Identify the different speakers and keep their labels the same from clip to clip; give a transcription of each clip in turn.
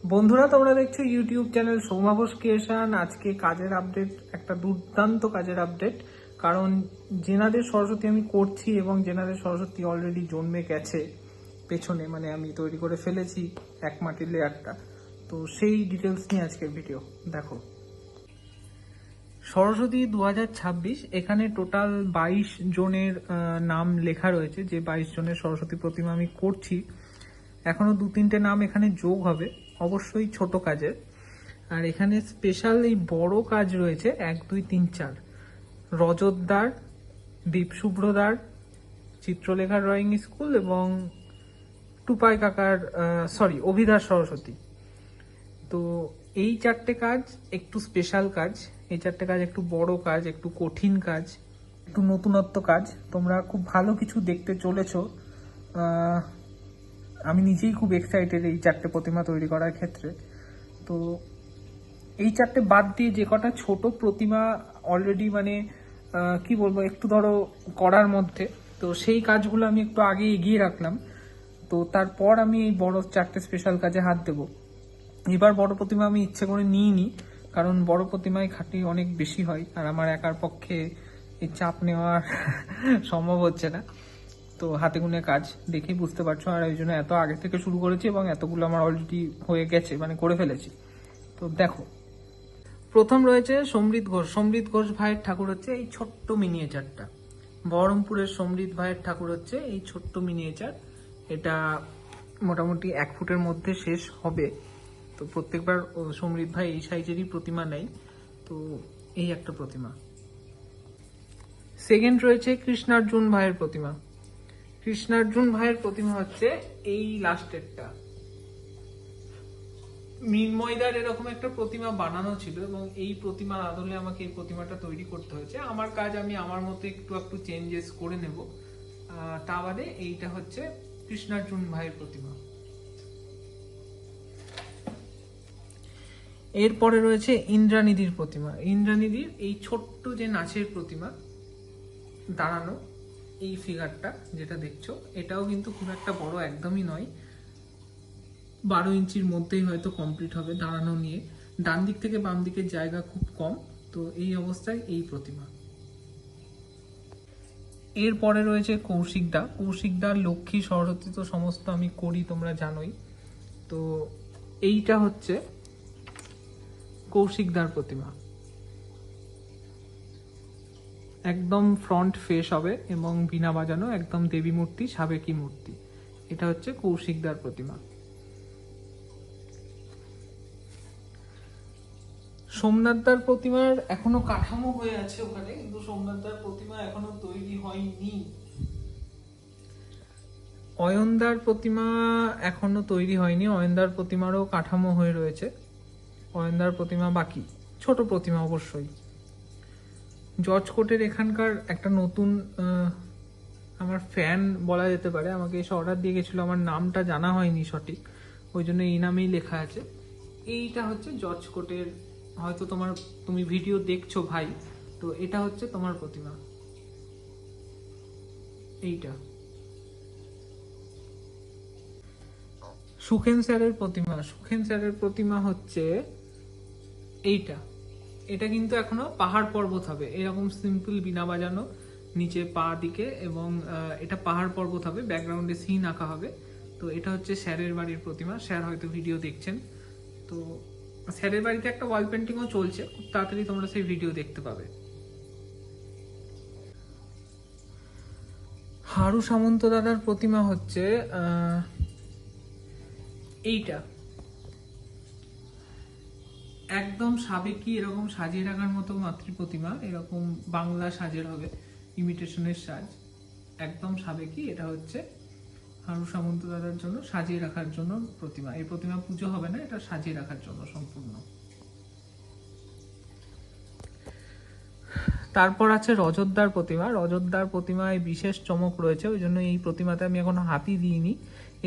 Speaker 1: বন্ধুরা, তোমরা দেখছো ইউটিউব চ্যানেল সৌমাভোস ক্রিয়েশন। আজকে কাজের আপডেট, একটা দুর্দান্ত কাজের আপডেট। কারণ যেনাদের সরস্বতী আমি করছি এবং যেনাদের সরস্বতী অলরেডি জন্মে গেছে পেছনে, মানে আমি তৈরি করে ফেলেছি এক মাটির লেয়ারটা, তো সেই ডিটেলস নিয়ে আজকের ভিডিও দেখো। সরস্বতী 2026, এখানে টোটাল 22 জনের নাম লেখা রয়েছে। যে 22 জনের সরস্বতী প্রতিমা আমি করছি, এখনো 2-3টে নাম এখানে যোগ হবে, অবশ্যই ছোট কাজের। আর এখানে স্পেশাল এই বড় কাজ রয়েছে 1, 2, 3, 4 রজতদার, দীপশুভ্রদার, চিত্রলেখা ড্রয়িং স্কুল এবং টুপাই কাকার অভিধার সরস্বতী। তো এই 4টে কাজ একটু স্পেশাল কাজ, এই 4টে কাজ একটু বড় কাজ, একটু কঠিন কাজ, একটু নতুনত্ব কাজ। তোমরা খুব ভালো কিছু দেখতে চলেছো। আমি নিজেই খুব এক্সাইটেড এই 4টে প্রতিমা তৈরি করার ক্ষেত্রে। তো এই 4টে বাদ দিয়ে যে কটা ছোট প্রতিমা অলরেডি মানে কি বলবো, একটু ধরো করার মধ্যে, তো সেই কাজগুলো আমি একটু আগে এগিয়ে রাখলাম। তো তারপর আমি এই বড় 4টে স্পেশাল কাজে হাত দেবো। এবার বড় প্রতিমা আমি ইচ্ছে করে নিইনি, কারণ বড় প্রতিমায় খাটি অনেক বেশি হয় আর আমার একার পক্ষে এই চাপ নেওয়ার সম্ভব হচ্ছে না। তো হাতে গুনে কাজ দেখেই বুঝতে পারছো, আর এই জন্য এত আগে থেকে শুরু করেছি এবং এতগুলো আমার অলরেডি হয়ে গেছে, মানে করে ফেলেছি। তো দেখো, প্রথম রয়েছে সমৃদ্ধ ঘোষ। সমৃদ্ধ ঘোষ ভাইয়ের ঠাকুর হচ্ছে এই ছোট্ট মিনিয়েচারটা। বহরমপুরের সমৃদ্ধ ভাইয়ের ঠাকুর হচ্ছে এই ছোট্ট মিনিয়েচার। এটা মোটামুটি 1 ফুটের মধ্যে শেষ হবে। তো প্রত্যেকবার সমৃদ্ধ ভাই এই সাইজেরই প্রতিমা নেই, তো এই একটা প্রতিমা। সেকেন্ড রয়েছে কৃষ্ণার্জুন ভাইয়ের প্রতিমা। কৃষ্ণার্জুন ভাইয়ের প্রতিমা হচ্ছে এই লাস্টেরটা। মৃন্ময়দার এরকম একটা প্রতিমা বানানো ছিল এবং এই প্রতিমার আদলে আমাকে এই প্রতিমাটা তৈরি করতে হয়েছে। আমার কাজ আমি আমার মতো একটু একটু চেঞ্জেস করে নেব। তা বাদে এইটা হচ্ছে কৃষ্ণার্জুন ভাইয়ের প্রতিমা। এরপরে রয়েছে ইন্দ্রানিধির প্রতিমা। ইন্দ্রানিধির এই ছোট্ট যে নাচের প্রতিমা দাঁড়ানো, এই ফিগারটা যেটা দেখছো, এটাও কিন্তু খুব একটা বড় একদমই নয়, 12 ইঞ্চির মধ্যেই হয়তো কমপ্লিট হবে দাঁড়ানো নিয়ে। ডান দিক থেকে বাম দিকের জায়গা খুব কম। তো এই অবস্থায় এই প্রতিমা। এরপরে রয়েছে কৌশিকদা। কৌশিকদার লক্ষ্মী সরস্বতী তো সমস্ত আমি করি, তোমরা জানোই। তো এইটা হচ্ছে কৌশিকদার প্রতিমা। একদম ফ্রন্ট ফেস হবে এবং বিনা বাজানো, একদম দেবী মূর্তি, সাবেকি মূর্তি। এটা হচ্ছে কৌশিকদার প্রতিমা। সোমনাথদার প্রতিমার এখনো কাঠামো হয়ে আছে ওখানে, কিন্তু সোমনাথদার প্রতিমা এখনো তৈরি হয়নি। অয়নদার প্রতিমা এখনো তৈরি হয়নি, অয়নদার প্রতিমারও কাঠামো হয়ে রয়েছে। অয়নদার প্রতিমা বাকি, ছোট প্রতিমা অবশ্যই। জর্জ কোটের এখানকার একটা নতুন আমার ফ্যান বলা যেতে পারে, আমাকে এসে অর্ডার দিয়ে গেছিলো, আমার নামটা জানা হয়নি সঠিক, ওই জন্য এই নামেই লেখা আছে। এইটা হচ্ছে জর্জ কোটের, হয়তো তুমি ভিডিও দেখছো ভাই, তো এটা হচ্ছে তোমার প্রতিমা। এইটা সুখেন স্যারের প্রতিমা। সুখেন স্যারের প্রতিমা হচ্ছে এইটা। এটা কিন্তু এখনো পাহাড় পর্বত হবে, এরকম সিম্পল বিনা বাজানো, নিচে পা দিকে, এবং এটা পাহাড় পর্বত হবে, ব্যাকগ্রাউন্ডে সিন আঁকা হবে। তো এটা হচ্ছে স্যারের বাড়ির প্রতিমা। স্যার হয়তো ভিডিও দেখছেন। তো স্যারের বাড়িতে একটা ওয়াল পেন্টিংও চলছে, খুব তাড়াতাড়ি তোমরা সেই ভিডিও দেখতে পাবে। হারু সামন্ত দাদার প্রতিমা হচ্ছে এইটা। একদম সাবেকি, এরকম সাজিয়ে রাখার মতো মাতৃ প্রতিমা, এরকম বাংলা সাজের হবে, ইমিটেশনের সাজ, একদম সাবেকি। এটা হচ্ছে হারু সামন্ত দাদার জন্য সাজিয়ে রাখার জন্য প্রতিমা। এই প্রতিমা পুজো হবে না, এটা সাজিয়ে রাখার জন্য সম্পূর্ণ। তারপর আছে রজতদার প্রতিমা। রজতদার প্রতিমায় বিশেষ চমক রয়েছে, ওই জন্য এই প্রতিমাতে আমি এখনো হাতই দিইনি,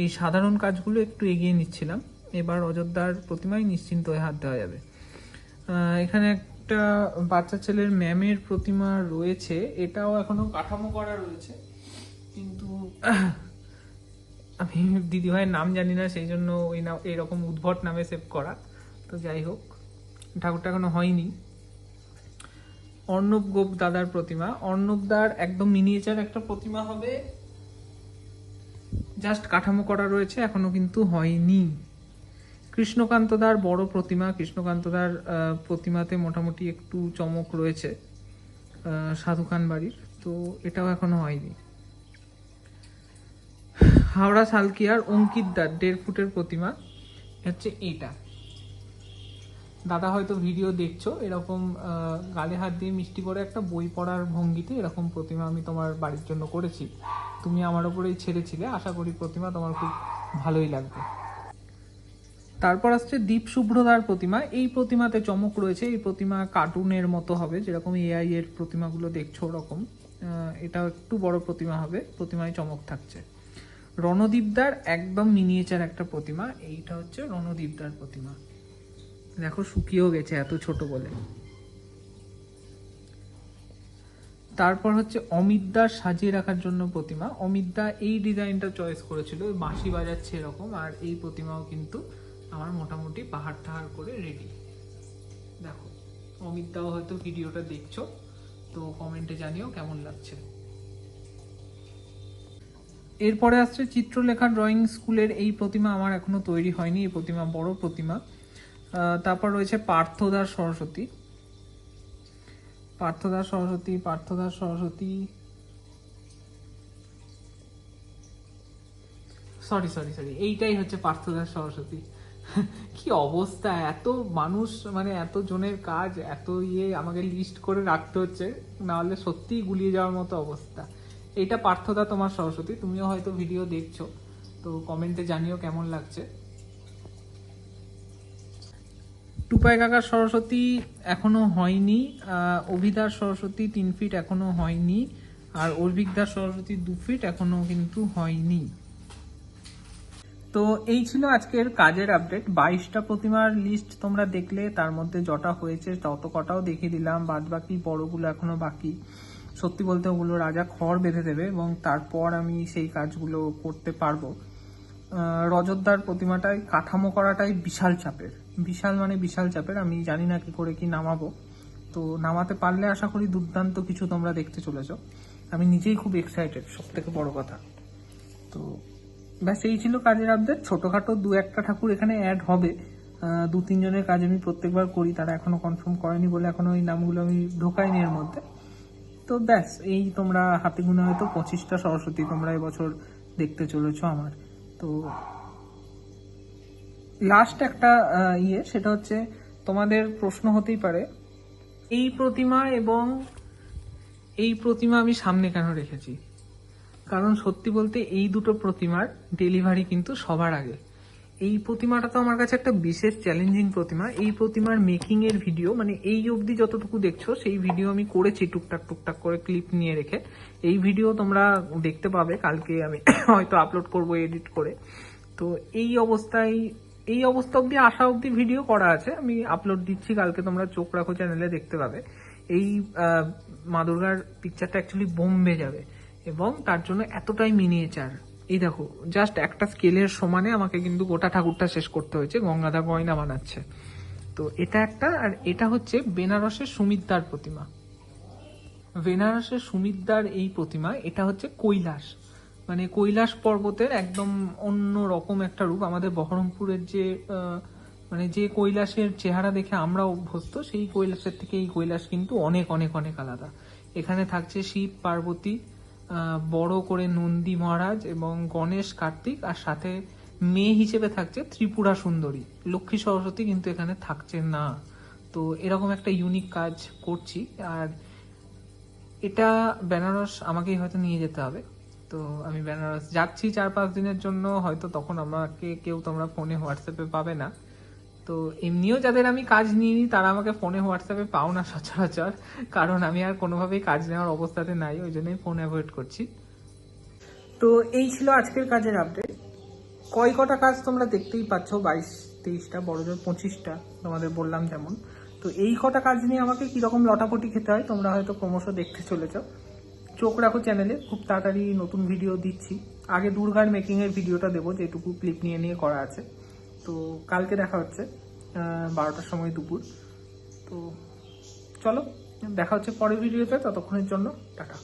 Speaker 1: এই সাধারণ কাজগুলো একটু এগিয়ে নিচ্ছিলাম। এবার রজতদার প্রতিমায় নিশ্চিন্ত হয়ে হাত দেওয়া যাবে। এখানে একটা বাচ্চা ছেলের ম্যামের প্রতিমা রয়েছে, এটাও এখনো কাঠামো করা রয়েছে, কিন্তু আমি দিদিভাইয়ের নাম জানি না, সেই জন্য ওই নাম এরকম উদ্ভট নামে সেভ করা। তো যাই হোক, ঠাকুরটা এখনো হয়নি। অর্ণব গোপ দাদার প্রতিমা, অর্ণবদার একদম মিনিয়েচার একটা প্রতিমা হবে, জাস্ট কাঠামো করা রয়েছে, এখনো কিন্তু হয়নি। কৃষ্ণকান্তদার বড় প্রতিমা, কৃষ্ণকান্তদার প্রতিমাতে মোটামুটি একটু চমক রয়েছে সাধুখান বাড়ির, তো এটাও এখনো হয়নি। হাওড়া সালকিয়ার অঙ্কিতদার 1.5 ফুটের প্রতিমা হচ্ছে এইটা। দাদা হয়তো ভিডিও দেখছো, এরকম গালে হাত দিয়ে মিষ্টি করে একটা বই পড়ার ভঙ্গিতে এরকম প্রতিমা আমি তোমার বাড়ির জন্য করেছি। তুমি আমার ওপরেই ছেড়েছিলে, আশা করি প্রতিমা তোমার খুব ভালোই লাগবে। তারপর আসছে দীপ শুভ্রদার প্রতিমা। এই প্রতিমাতে চমক রয়েছে, এই প্রতিমা কার্টুনের মতো হবে, যেরকম এআই এর প্রতিমাগুলো দেখছো ওরকম। এটাও একটু বড় প্রতিমা হবে, প্রতিমায় চমক থাকছে। রণদীপদার একদম মিনিয়েচার একটা প্রতিমা, এইটা হচ্ছে রণদীপদার প্রতিমা। দেখো শুকিয়েও গেছে এত ছোট বলে। তারপর হচ্ছে অমিতদার সাজিয়ে রাখার জন্য প্রতিমা। অমিতদা এই ডিজাইনটা চয়েস করেছিল, বাঁশি বাজাচ্ছে এরকম, আর এই প্রতিমাও কিন্তু আমার মোটামুটি পাহাড় টাহাড় করে রেডি। দেখো অমিতদাও হয়তো ভিডিওটা দেখছো, তো কমেন্টে জানিও কেমন লাগছে। এরপরে আসছে চিত্রলেখা ড্রয়িং স্কুলের এই প্রতিমা আমার এখনো তৈরি হয়নি, এই প্রতিমা বড় প্রতিমা। তারপর রয়েছে পার্থদার সরস্বতী, পার্থদার সরস্বতী, পার্থদার সরস্বতী, সরি সরি সরি, এইটাই হচ্ছে পার্থদার সরস্বতী। কি অবস্থা, এত মানুষ, মানে এত জনের কাজ, এত আমাকে লিস্ট করে রাখতে হচ্ছে, না হলে সত্যিই গুলিয়ে যাওয়ার মতো অবস্থা। এইটা পার্থদা তোমার সরস্বতী, তুমিও হয়তো ভিডিও দেখছো, তো কমেন্টে জানিও কেমন লাগছে। টুপাই কাকার সরস্বতী এখনো হয়নি, অভিদার সরস্বতী 3 ফিট এখনো হয়নি, আর অর্ভিকদার সরস্বতী 2 ফিট এখনো কিন্তু হয়নি। তো এই ছিল আজকের কাজের আপডেট। 22টা প্রতিমার লিস্ট তোমরা দেখলে, তার মধ্যে যটা হয়েছে তত কটাও দেখিয়ে দিলাম, বাদ বাকি বড়গুলো এখনো বাকি। সত্যি বলতে ওগুলো রাজা খড় বেঁধে দেবে এবং তারপর আমি সেই কাজগুলো করতে পারবো। রজতদার প্রতিমাটাই কাঠামো করাটাই বিশাল চাপের, বিশাল মানে বিশাল চাপের। আমি জানি না কি করে কি নামাবো, তো নামাতে পারলে আশা করি দুর্দান্ত কিছু তোমরা দেখতে চলেছো। আমি নিজেই খুব এক্সাইটেড, সব থেকে বড় কথা। তো ব্যাস এই ছিল কাজের আপডেট। ছোটখাটো 2-1টা ঠাকুর এখানে অ্যাড হবে, 2-3 জনের কাজ আমি প্রত্যেকবার করি, তারা এখনো কনফার্ম করেনি বলে এখনো ওই নামগুলো আমি ঢোকাইনি এর মধ্যে। তো ব্যাস এই তোমরা হাতে গুনে হয়তো 25টা সরস্বতী তোমরা এবছর দেখতে চলেছো আমার। তো লাস্ট একটা সেটা হচ্ছে, তোমাদের প্রশ্ন হতেই পারে এই প্রতিমা এবং এই প্রতিমা আমি সামনে কেন রেখেছি। কারণ সত্যি বলতে এই দুটো প্রতিমার ডেলিভারি কিন্তু সবার আগে। এই প্রতিমাটা তো আমার কাছে একটা বিশেষ চ্যালেঞ্জিং প্রতিমা। এই প্রতিমার মেকিং এর ভিডিও, মানে এই অবধি যতটুকু দেখছো সেই ভিডিও আমি করেছি টুকটাক টুকটাক করে ক্লিপ নিয়ে রেখে। এই ভিডিও তোমরা দেখতে পাবে, কালকে আমি হয়তো আপলোড করব এডিট করে। তো এই অবস্থা অবধি আসা অবধি ভিডিও করা আছে, আমি আপলোড দিচ্ছি কালকে, তোমরা চোখ রাখো চ্যানেলে দেখতে পাবে। এই মা দুর্গার পিকচারটা অ্যাকচুয়ালি বোম্বে যাবে এবং তার জন্য এতটাই মিনিয়েচার। এই দেখো জাস্ট একটা স্কেলের সমানে আমাকে কিন্তু গোটা ঠাকুরটা শেষ করতে হয়েছে, গঙ্গাধা গয়না বানাচ্ছে। তো এটা একটা, আর এটা হচ্ছে বেনারসের সুমিতদার প্রতিমা। বেনারসের সুমিতদার এই প্রতিমা, এটা হচ্ছে কৈলাস, মানে কৈলাস পর্বতের একদম অন্য রকম একটা রূপ। আমাদের বহরমপুরের যে মানে যে কৈলাসের চেহারা দেখে আমরা অভ্যস্ত, সেই কৈলাসের থেকে এই কৈলাস কিন্তু অনেক অনেক অনেক আলাদা। এখানে থাকছে শিব পার্বতী, বড় করে নন্দী মহারাজ এবং গণেশ কার্তিক, আর সাথে মেয়ে হিসেবে থাকছে ত্রিপুরা সুন্দরী। লক্ষ্মী সরস্বতী কিন্তু এখানে থাকছে না। তো এরকম একটা ইউনিক কাজ করছি, আর এটা বেনারস আমাকেই হয়তো নিয়ে যেতে হবে। তো আমি বেনারস যাচ্ছি 4-5 দিনের জন্য, হয়তো তখন আমাকে কেউ তোমরা ফোনে হোয়াটসঅ্যাপে পাবে না। তো এমনিও যাদের আমি কাজ নিইনি তারা আমাকে ফোনে হোয়াটসঅ্যাপে পাও না সচরাচর, কারণ আমি আর কোনোভাবেই কাজ নেওয়ার অবস্থাতে নাই, ওই জন্যই ফোন অ্যাভয়েড করছি। তো এই ছিল আজকের কাজের আপডেট। কটা কাজ তোমরা দেখতেই পাচ্ছ, 22-23টা, বড় জোর 25টা তোমাদের বললাম যেমন। তো এই কটা কাজ নিয়ে আমাকে কিরকম লটাপটি খেতে হয় তোমরা হয়তো ক্রমশ দেখতে চলেছ। চোখ রাখো চ্যানেলে, খুব তাড়াতাড়ি নতুন ভিডিও দিচ্ছি। আগে দুর্গার মেকিং এর ভিডিওটা দেবো, যেটুকু ক্লিপ নিয়ে নিয়ে করা আছে। তো কালকে দেখা হচ্ছে 12টার সময় দুপুর। তো চলো দেখা হচ্ছে পরের ভিডিওতে, ততক্ষণের জন্য টাটা।